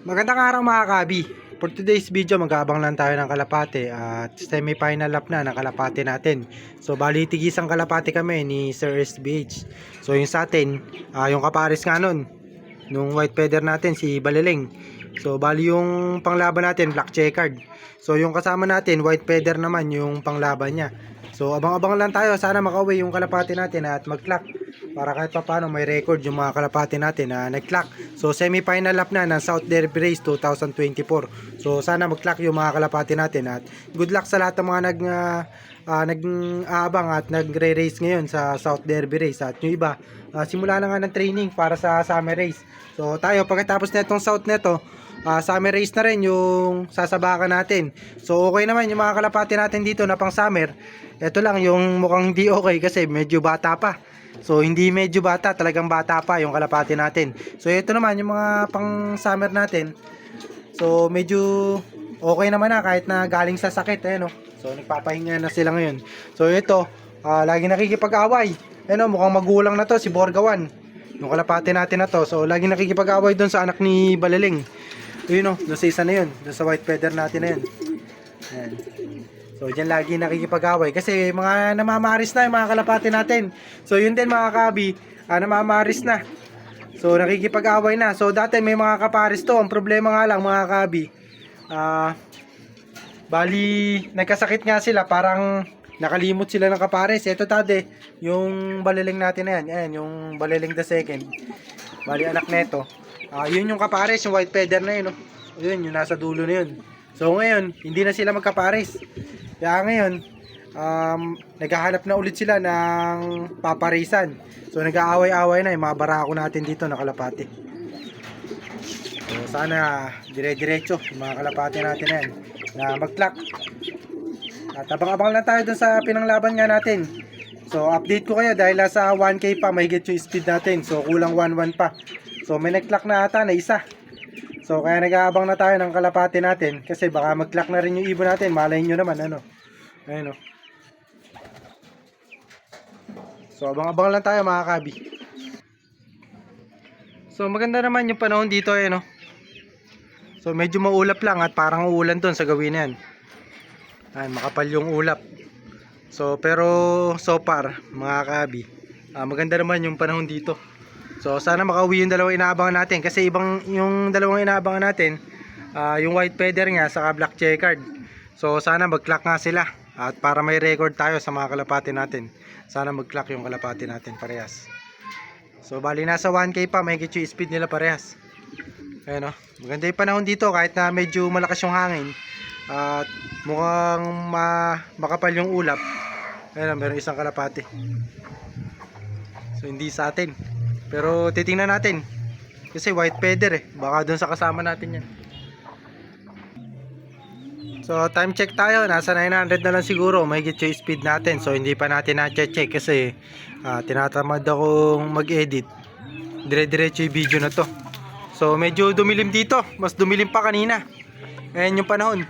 Magandang araw mga kabi. For today's video, mag-aabang lang tayo ng kalapate at semi-final lap na ng kalapate natin. So, bali tigisang kalapate kami ni Sir SBH. So, yung sa atin, yung kapares nga nun, nung white feather natin, si Baliling. So, bali yung panglaban natin, black checkered. So, yung kasama natin, white feather naman yung panglaban niya. So, abang-abang lang tayo. Sana makauwi yung kalapate natin at mag-clock. Para kahit pa paano may record yung mga kalapate natin na nag-clock. So semi-final lap na ng South Derby Race 2024. So sana mag-clock yung mga kalapate natin at good luck sa lahat ng mga nag-aabang at nagre-race ngayon sa South Derby Race. At yung iba, simula na nga ng training para sa summer race. So tayo pagkatapos na itong South neto, summer race na rin yung sasabakan natin. So okay naman yung mga kalapate natin dito na pang summer. Ito lang yung mukhang hindi okay kasi medyo bata pa. So hindi medyo bata, talagang bata pa yung kalapati natin. So ito naman yung mga pang summer natin. So medyo okay naman na kahit na galing sa sakit, no. So nagpapahinga na sila ngayon. So ito, lagi nakikipag-away. Mukhang magulang na to si Borgawan. Yung kalapati natin na to. So lagi nakikipag-away doon sa anak ni Balaling. Doon sa isa na yun, doon sa white feather natin na yun. Ayan. So dyan lagi nakikipag-away kasi mga namamaris na yung mga kalapati natin. So yun din mga kabi, namamaris na. So nakikipag-away na. So dati may mga kaparis to. Ang problema nga lang mga kabi, bali nagkasakit nga sila, parang nakalimot sila ng kapares. Ito dati, yung Baliling natin na yan. Ayan, yung Baliling the second. Bali anak neto. Yun yung kapares, yung white feather na yun. Yun, yung nasa dulo na yun. So ngayon, hindi na sila magkapares. Kaya ngayon, naghahanap na ulit sila ng paparisan. So nag-aaway-away na yung mga barako natin dito na kalapati. So sana dire-diretso yung mga kalapati natin na yan na mag-clock. At abang-abang lang tayo dun sa pinanglaban nga natin. So update ko kayo dahil nasa 1K pa mahigit yung speed natin. So kulang 1-1 pa. So may nag-clock na ata na isa. So kaya nag-aabang na tayo ng kalapati natin kasi baka mag-clock na rin yung ibon natin. Malay nyo naman Ayun. So abang-abang lang tayo mga kabi. So maganda naman yung panahon dito So medyo maulap lang at parang uulan doon sa gawin na yan. Ay, makapal yung ulap. So pero so far mga kabi, maganda naman yung panahon dito. So sana makauwi yung dalawang inaabangan natin kasi yung dalawang inaabangan natin, yung white feather nga saka black checkered. So sana mag-clock nga sila at para may record tayo sa mga kalapati natin. Sana mag-clock yung kalapati natin parehas. So bali nasa 1K pa mahigit yung speed nila parehas. Ayun maganda yung panahon dito kahit na medyo malakas yung hangin at mukhang makapal yung ulap. Ayun meron isang kalapati. So hindi sa atin. Pero titingnan natin. Kasi white feather baka doon sa kasama natin yan. So time check tayo. Nasa 900 na lang siguro. Mahigit yung speed natin. So hindi pa natin na-check kasi tinatamad akong mag-edit. Dire-diretso yung video na to. So medyo dumilim dito. Mas dumilim pa kanina. Ayan yung panahon.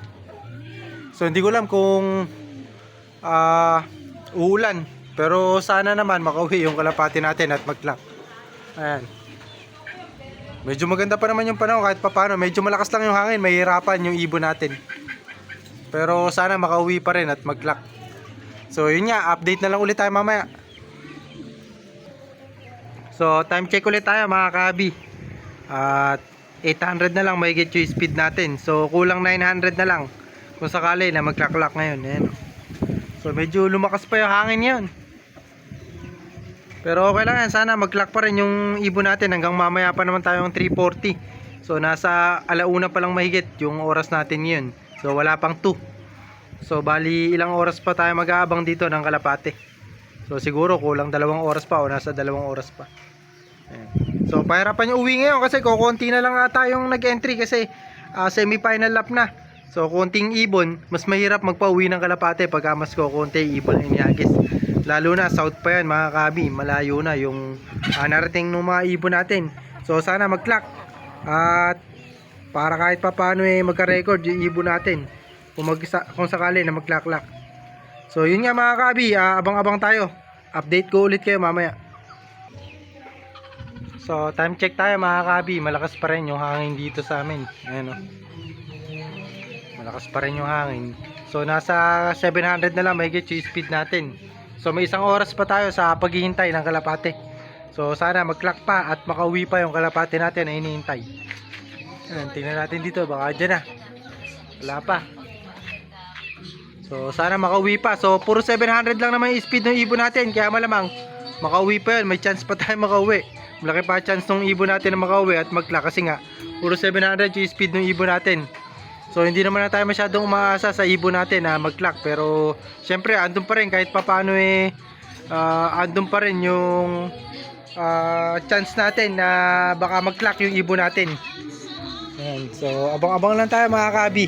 So hindi ko alam kung uulan. Pero sana naman makauwi yung kalapati natin at mag-clock. Ayan. Medyo maganda pa naman yung panahon kahit pa paano. Medyo malakas lang yung hangin, mahihirapan yung ibon natin. Pero sana makauwi pa rin at mag-clock. So yun nga, update na lang ulit tayo mamaya. So time check ulit tayo mga kabi. At 800 na lang mahigit yung speed natin. So kulang 900 na lang kung sakali na mag-clock ngayon. Ayan. So medyo lumakas pa yung hangin yun. Pero okay lang yan, sana mag-clock pa rin yung ibon natin hanggang mamaya pa naman tayong 3:40. So nasa alauna pa lang mahigit yung oras natin yun. So wala pang 2. So bali ilang oras pa tayo mag-aabang dito ng kalapate. So siguro kulang 2 oras pa o nasa 2 oras pa. Ayan. So pahirapan yung uwi ngayon kasi kukunti na lang ata yung nag-entry kasi semi-final lap na. So konting ibon, mas mahirap magpa-uwi ng kalapate pagka mas kukunti ibon ang inihagis. Lalo na south pa yan mga kabi, malayo na yung narating ng mga ibon natin. So sana mag-clock at para kahit pa paano magka-record yung ibon natin kung sakali na mag-clock. So yun nga mga kabi, abang-abang tayo. Update ko ulit kayo mamaya. So, time check tayo mga kabi. Malakas pa rin yung hangin dito sa amin. Ayan o. Malakas pa rin yung hangin. So, nasa 700 na lang mahigit yung speed natin. So, may isang oras pa tayo sa paghihintay ng kalapate. So, sana mag-clock pa at makauwi pa yung kalapate natin na hinihintay. Ayan, tingnan natin dito. Baka dyan na. Wala pa. So, sana makauwi pa. So, puro 700 lang naman yung speed ng ibon natin. Kaya malamang makauwi pa yun. May chance pa tayo makauwi. Malaki pa chance ng ibon natin na makauwi at mag-clock. Kasi nga, puro 700 yung speed ng ibon natin. So, hindi naman na tayo masyadong umaasa sa ibon natin na mag-clock. Pero, syempre, andun pa rin. Kahit papano andun pa rin yung chance natin na baka mag-clock yung ibon natin. Ayan. So, abang-abang lang tayo mga kabi.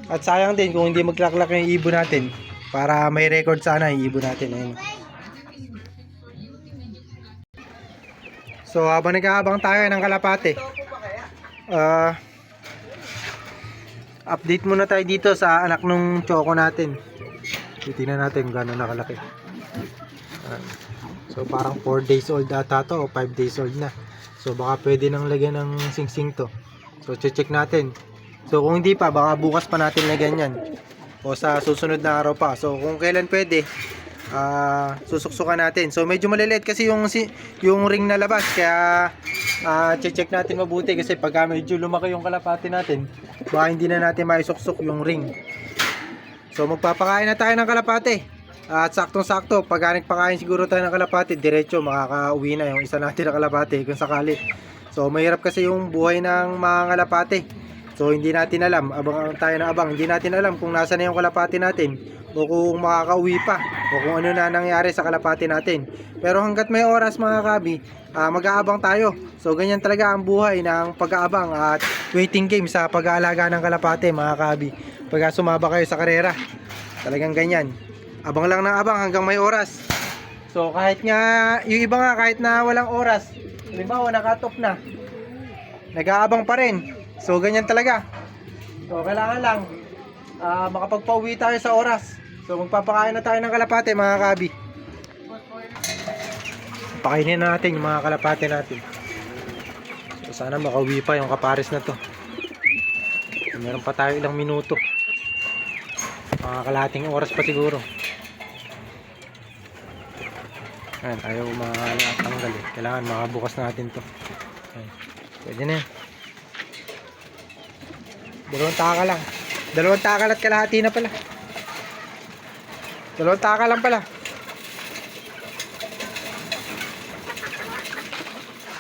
At sayang din kung hindi mag-clock-clock yung ibon natin. Para may record sana yung ibon natin. Ayan. So, habang nag-aabang tayo ng kalapate, update muna tayo dito sa anak nung choco natin. Titingnan natin kung gano'n nakalaki. So, parang 4 days old ata to o 5 days old na. So, baka pwede nang lagyan ng sing-sing to. So, check natin. So, kung hindi pa, baka bukas pa natin lagyan yan. O sa susunod na araw pa. So, kung kailan pwede, susuksukan natin. So, medyo maliliit kasi yung ring na labas. Kaya, check natin mabuti. Kasi pagka medyo lumaki yung kalapati natin, baka hindi na natin maisuksok yung ring. So, magpapakain na tayo ng kalapati. At saktong-sakto, pagka nagpakain siguro tayo ng kalapati, diretso makakauwi na yung isa natin na kalapati kung sakali. So, mahirap kasi yung buhay ng mga kalapati. So, hindi natin alam, abang tayo na abang, hindi natin alam kung nasa na yung kalapati natin o kung makakauwi pa o kung ano na nangyari sa kalapati natin. Pero hanggat may oras mga kabi, mag-aabang tayo. So, ganyan talaga ang buhay ng pag-aabang at waiting game sa pag-aalaga ng kalapati mga kabi. Pagka sumaba kayo sa karera, talagang ganyan. Abang lang ng abang hanggang may oras. So, kahit nga, yung iba nga kahit na walang oras, halimbawa nakatop na, nag-aabang pa rin. So, ganyan talaga. So, kailangan lang makapagpauwi tayo sa oras. So, magpapakain na tayo ng kalapate mga kabi. Pakainin na natin yung mga kalapate natin. So, sana makauwi pa yung kapares na to. So, meron pa tayo ilang minuto. Mga kalahating oras pa siguro. Ayan, tayo matanggal eh. Kailangan makabukas natin to. Ayan. Pwede na yan. Dalawang taka lang. Dalawang taka at kalahati na pala. Dalawang taka lang pala.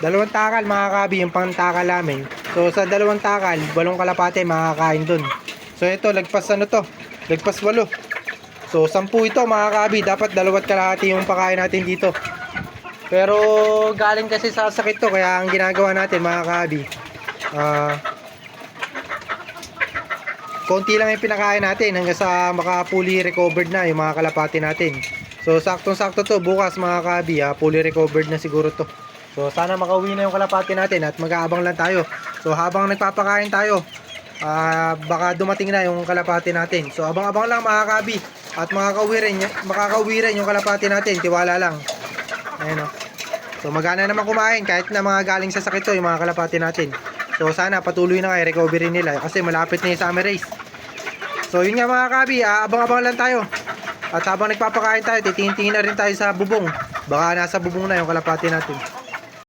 Dalawang takal mga kabi, yung pang takal namin. So sa dalawang takal, 8 kalapate makakain dun. So ito, lagpas ano to? Lagpas 8. So 10 ito mga kabi, dapat 2 kalahati yung pakain natin dito. Pero galing kasi sa sakit to, kaya ang ginagawa natin mga kabi, konti lang yung pinakain natin hanggang sa maka-fully recovered na yung mga kalapati natin. So, saktong-sakto to. Bukas mga kabi, fully recovered na siguro to. So, sana makauwi na yung kalapati natin at mag-aabang lang tayo. So, habang nagpapakain tayo, baka dumating na yung kalapati natin. So, abang-abang lang mga kabi. At makakauwi rin yung kalapati natin. Tiwala lang. Ayan o. So, magana naman kumain kahit na mga galing sa sakit to yung mga kalapati natin. So sana patuloy na kayo recovery nila kasi malapit na yung summer race. So yun nga mga kabi, abang-abang lang tayo. At habang nagpapakain tayo, titingin-tingin na rin tayo sa bubong. Baka nasa bubong na yung kalapati natin.